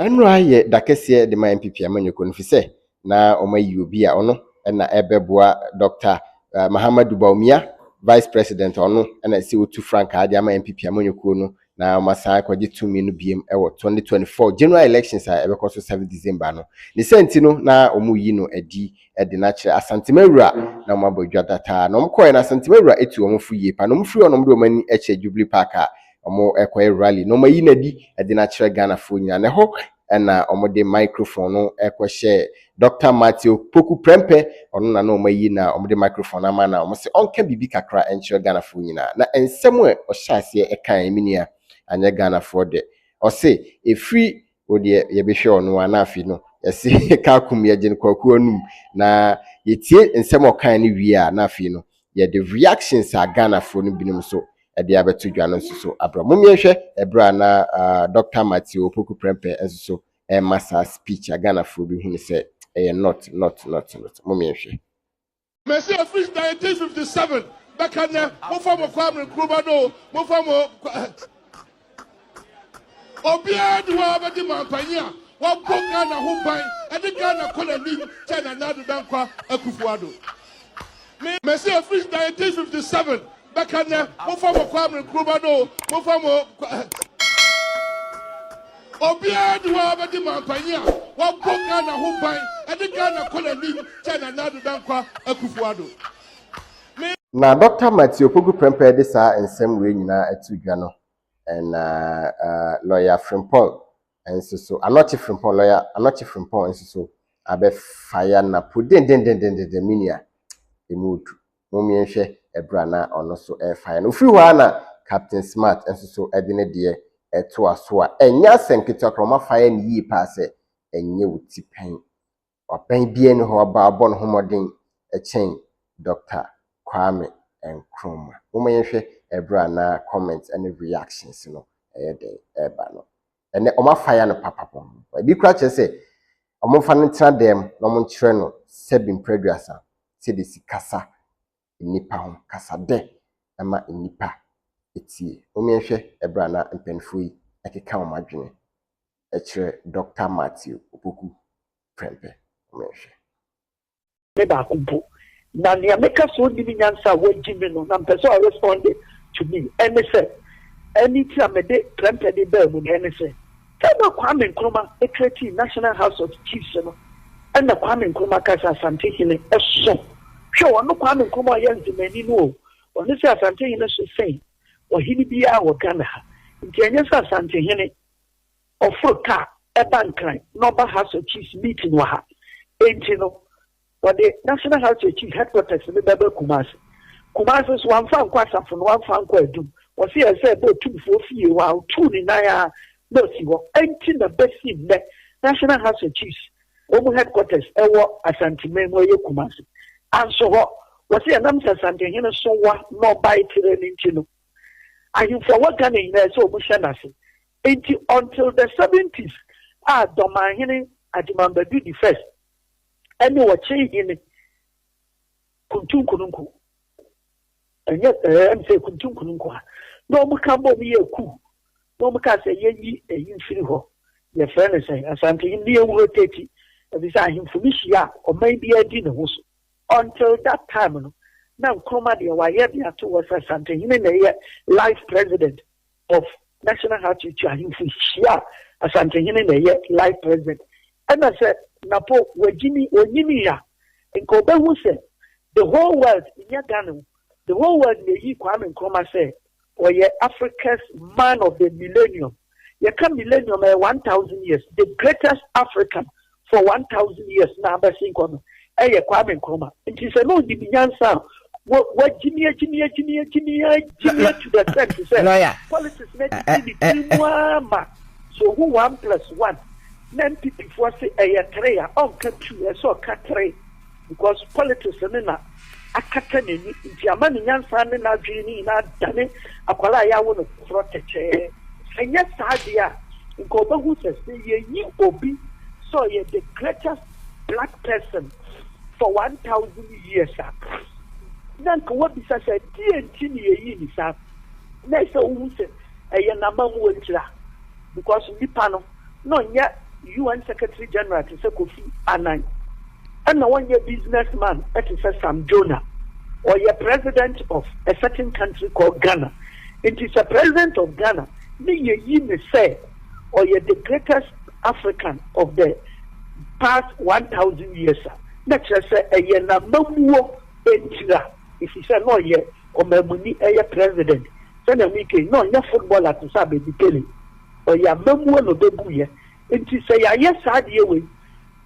Anra ye dakese de my NPP amanyoko no fi se na omayi obi a ono na ebeboa Dr Mahamadu Bawumia Vice President ono na si otu Frank ade ama NPP amanyoko no na omasa kwaje tumi no biem ewo 2024 general elections a ebekoso 7 December no ne senti no na omuyi no edi de na kire asantemawura na omabodwa data na omkoye na asantemawura etu omfu yie pa na omfiri ono mde omani eche Jubilee Park a omo ekwaye rally no mayi na di de na kire Ghana fo nyina ne ho na omode microphone no ekwohye Dr Mathew Opoku Prempeh ono na no mayi na omode microphone ama na omse onka bibi kakra enche Ghana fo nyina na ensem e ohyase ekan eminia anya Ghana fo de ose efri ode yebehwe ono ana afi no yesi ka kumye gin kwaku anum na yetie ensem okan ni wi a na afi no ye the reactions a Ghana fo no binim so ede abeto dwa no so abra momyehwe ebra na Dr Mathew Opoku Prempeh enso massa speech a Ghana fo bi hunu se not momyehwe Messi office 1957 back on there mo form Kwame Nkrumah no mo form obia de wa be di mampanya wa boka na ho ban e de Ghana colony China na do dankwa akufuado Messi office 1957 back on there mo form Kwame Nkrumah no mo form obia de wa be di mampanya wa boka na ho ban e de Ghana colony China na do dankwa akufuado na Dr Mathew Opoku Prempeh de sa ensem we nyina atudwa no na lawyer frimpong enso so Anokye frimpong lawyer Anokye frimpong enso so abe fire na puden den minia emudu momyehwe ebra na ono so fire no free wa na Captain Smart enso so ede ne de eto aso a enya senkito kroma fire ni yi pa se enye wuti pen open bie ne ho ba abon homodin echen Dr Kwame Nkrumah momyehwe ebra na comments and reactions no de eba no ene oma fire no papapom bi kra che se omo fa no tra dem no mo nkyere no sebin preduasa se de sikasa nipa ho kasa de ama nipa etie momyehwe ebra na mpenfo yi ekeka o madwene ekire Dr Mathew Opoku Prempeh momyehwe me ba kumpo na ne ameka so ni nyansa wo jimi no na person responded to me and say anytime I did Prempeh the bell with anything Dr Kwame Nkrumah created National House of Chiefs no and the Kwame Nkrumah kasa AsanteHene eso hwe no Kwame Nkrumah yanzimani no ono say AsanteHene so say ohini bia wo Ghana nti enye say AsanteHene ofroka ebankran no ba House of Chiefs meeting wa ha enti no what the National House of Chiefs headquarters in the Kumasi. Kumasi is one fan kwasa from one fan kwadu. Was here say about 2 4 feet while 2 in Naya no see what empty the best in the National House of Chiefs. Omu headquarters ewa AsanteHene moye Kumasi. And so what was here namsa AsanteHene so what no buy training chino. And you for what Ghana in there so mushanasi. Until the 70s Domahene at the Mambadu the first. And you were changing kuntum kununku. And yet, I'm saying kuntum kununku. No, Mukambo be a coup. No, Muka say, ye, a you feel ho. Your friend is saying, AsanteHene, you will take it. Beside him for Mishia, or maybe a dinner was until that time. Now, Nkrumah, the Wayabia towards AsanteHene, life president of National House of Chiefs, Shia, AsanteHene, life president. And I said, Napo, Wajimi, Onyimia, and Kobe who said, the whole world in Ghana, the whole world may Kwame Nkrumah say, or ye Africa's man of the millennium. You come millennium 1,000 years, the greatest African for 1,000 years now, by Sinkono, Kwame Nkrumah. And he said, no, the Binyansa, what Jimmy to the sense, he said, politics make it so who 1 + 1? Then people for say a tray, on cut 2, so cut 3, because politics and a catan in Yamani Yansan and Adrini, not done Aquala, I want to protect. And yes, idea in Koba who says, you obi, so you're the greatest black person for 1,000 years. Then what is I said, TNT in his next who said, a Yanama because Lipano, no, yet. UN Secretary General to say Kofi Annan. And now one year businessman that is Sam Jonah, or you're president of a certain country called Ghana. It is a president of Ghana. You say, or you're the greatest African of the past 1,000 years. That's just a year number if you say no, yeah, or Mamuni, a president. Send a weekend, no, your footballer to Sabe Dikeli, or your Mamu no Bebuya. It is a yes, I deal with.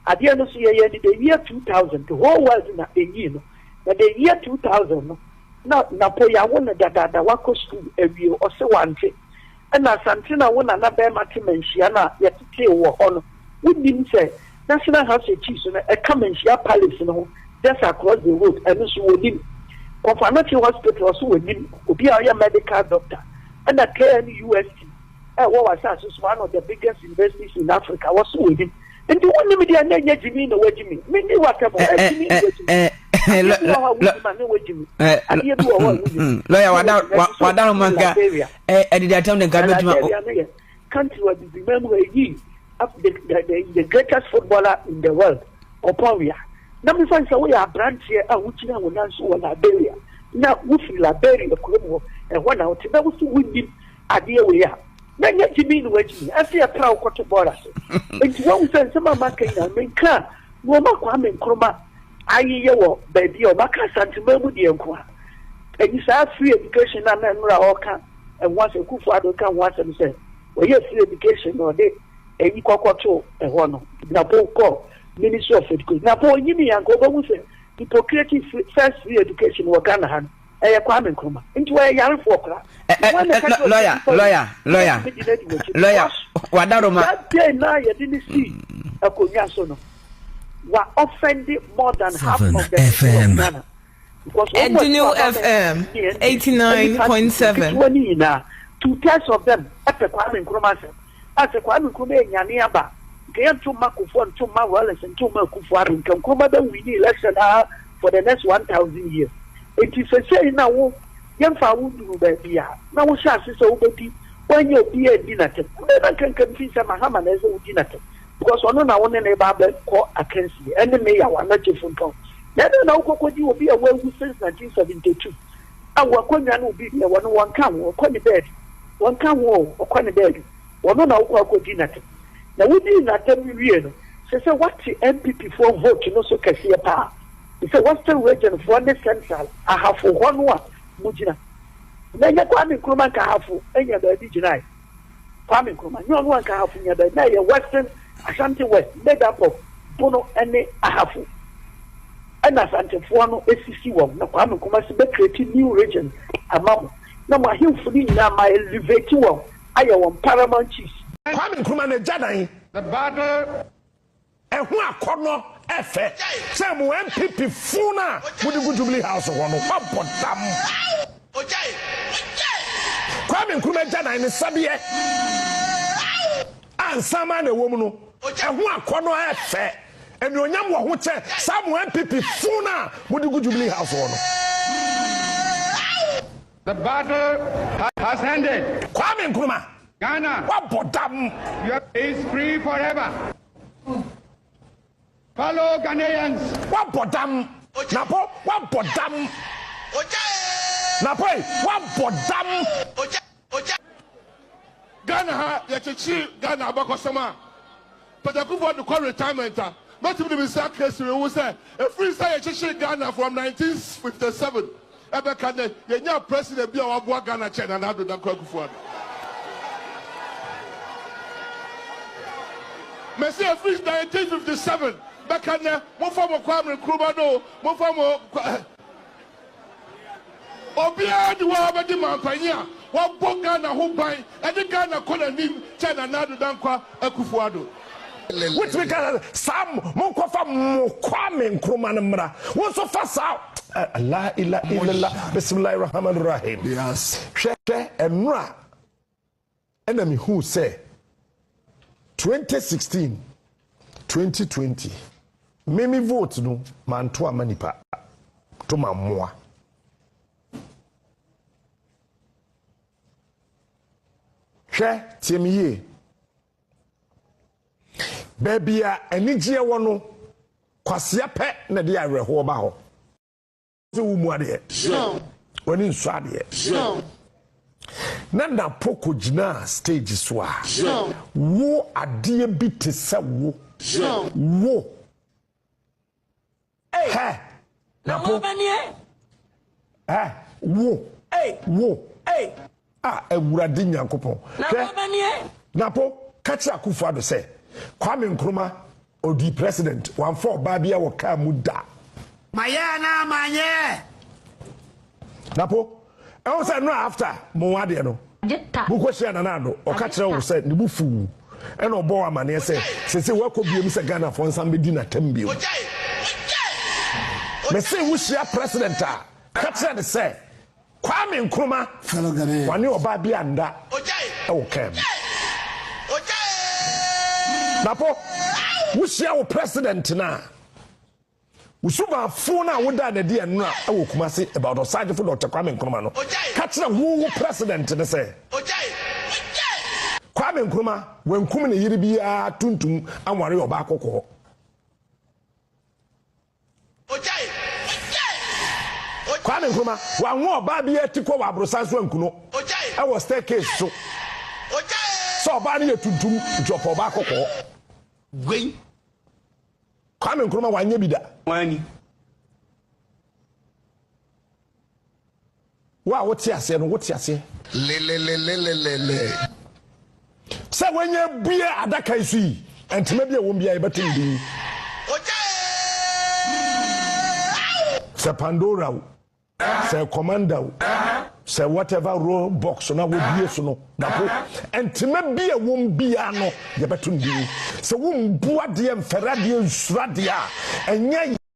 At the end of the year 2000, the whole world in a year. But the year 2000, now Napo won the Wako school every year or so one thing. And as Santina won another Matimensiana, yet to clear war on. We didn't say National House of Chiefs a Kamensia Palace, just across the road, and also with him. Patriotic Hospital also with him, who be our medical doctor, and a KNUST. What was one of the biggest universities in Africa, was with him. And the one media name Jimmy no Jimmy. Many whatever lawyer wada manga did I tell the government country was remember the greatest footballer in the world Opawia. Now we find we are branch here and which now will answer Liberia. Now we feel Liberia and one out that was to win him idea we are. Then yet you mean waiting. I see a proud quarter border. It's one sense some of my kind of men can. Dr Kwame Nkrumah, I hear what baby or Maka Santimamu the Nkwa. And you say free education and then Raoka and once a Kufado can once and say, well, yes, free education or they a equal and one. Napo call Ministry of Education. Napo, you mean and go with it. Hippocratic first free education were Ghana. Kwame Nkrumah into a young folker. Lawyer. Wadaroma. That day now you didn't see a Konyasono. Were offending more than half of the FM. Ghana. Because Edino FM 89.7. 2/3 of them at the Kwame Nkrumah. As a Kwame Nkrumah Yaniaba, get to Makufon, to Mawales, and to Makufuarin can come up with the election for the next 1,000 years. It is a say now, young found to be now. We shall see so when you be a dinner. Never can confuse a Mahamad as a dinner because one on one and a call a cancy and the mayor one not different. Never know what you will be away with since 1972. Our Konyan will be there one come or Conny bed, one come war or Conny bed, one on our dinner. Now we did not tell me real. So what the MPP for vote you know so can see a power. It's a Western region for the central. I have for one Mujina. Then you Kwame Nkrumah Kahafu, and you're the Dijinai. Kwame Nkrumah, you one Kahafu, you're the Western Ashanti West, made up of Bono and Ahafu. And Asante Fuano, SCC1, no Kwame Nkrumah, creating new region among. No, my hill for me now, my elevator one. I want paramount chiefs. Kwame Nkrumah Jadai, the battle. And who are corner Efe? Some MPP Funa would go Jubilee House of one of them. Kwame Nkrumah Jana in the Sabia and some man a woman and who are corner Efe. And you know what said some MPP Funa would go Jubilee House of one. The battle has ended. Kwame Nkrumah Ghana, what bottom? Is free forever. Fellow Ghanaians, what bottom? Napo, what bottom? Napo, what bottom? Ghana, you Ghana, Bakosama. But I could call retirement. Not even the sacrifice who said a free state Ghana from 1957. Ever can the new president be our Ghana chain and have the Kufuad? Messi a free 1957. Back on there, one form of Kwame Nkrumah, one form of Obia, the Waba de Mampania, one book Ghana who buy, and the Ghana colony, China, Nadu Dankwa, Akufuado. Which we can Sam Mokofa Kwame Nkrumah. What's so fast out? Allah illa illallah, Bismillahir Rahmanir Rahim. Yes. Share and Ra. Enemy who say 2016, 2020. Mimi vote no mantua manipa to mamoa hwe tiemiye baby a enigye wo no kwasia pe na de awerho ba ho se wo mu ade woni nso ade na Napo kogina stage so a wo ade bi te se wo hey Napo wo ewurade nyankopon Napo kachi akufo ado se Kwame Nkrumah odi president 14 ba bia wo ka mu da mayana manye Napo e say no after mo wade no bu kwhia na nado o ka kire wo say ne bu fu e no bo amane say sese wakobiem se Ghana fo nsam be di na tambiem me say wo hia president a ka kire de say Kwame Nkrumah wani oba bia nda e wo kam Napo wo hia wo president na Usuba funa woda na dia no a wo Kumasi about Osage for Dr Kwame Nkrumah no catch na wo president ne say Kwame Nkrumah wenkum ne yiri bia tuntum anware oba akokko Kwame Nkrumah wa ho oba bia tikọ wa abrosan so ankuno e wo staircase so oba ne tuntum drop oba akokko gwen Kwame Nkrumah wanye bida wani wa woti ase no woti ase le se wanye bie adaka isu yi entime bia won bia e betin bi se Pandora se Commander se whatever role box na wo bie so no Napo entime bia won bia no ye betun bi se wo mbu ade mfera de nsura de a enye